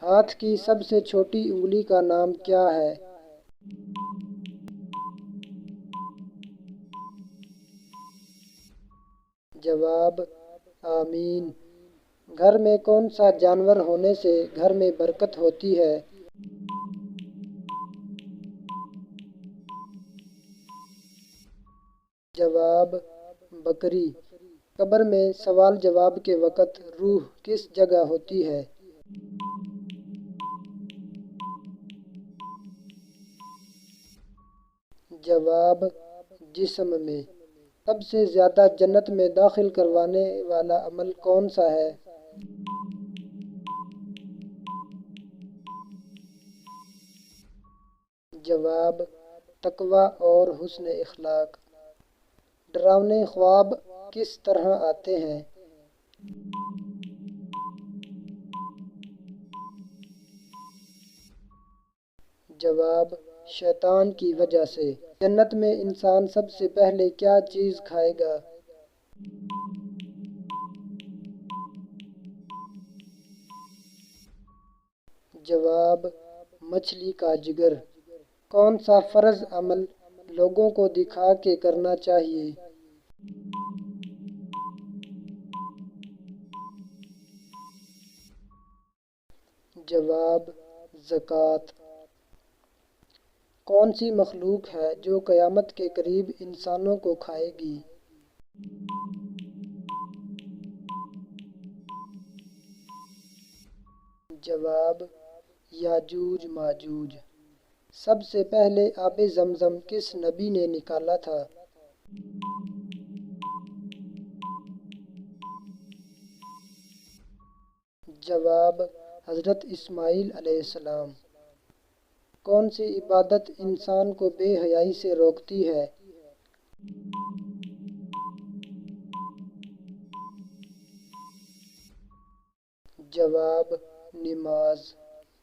ہاتھ کی سب سے چھوٹی انگلی کا نام کیا ہے؟ جواب آمین۔ گھر میں کون سا جانور ہونے سے گھر میں برکت ہوتی ہے؟ جواب بکری۔ قبر میں سوال جواب کے وقت روح کس جگہ ہوتی ہے؟ جواب جسم میں۔ سب سے زیادہ جنت میں داخل کروانے والا عمل کون سا ہے؟ جواب تقوی اور حسن اخلاق۔ ڈراونے خواب کس طرح آتے ہیں؟ جواب شیطان کی وجہ سے۔ جنت میں انسان سب سے پہلے کیا چیز کھائے گا؟ جواب مچھلی کا جگر۔ کون سا فرض عمل لوگوں کو دکھا کے کرنا چاہیے؟ جواب زکوٰۃ۔ کون سی مخلوق ہے جو قیامت کے قریب انسانوں کو کھائے گی؟ جواب یاجوج ماجوج۔ سب سے پہلے آب زمزم کس نبی نے نکالا تھا؟ جواب حضرت اسماعیل علیہ السلام۔ کون سی عبادت انسان کو بے حیائی سے روکتی ہے؟ جواب نماز۔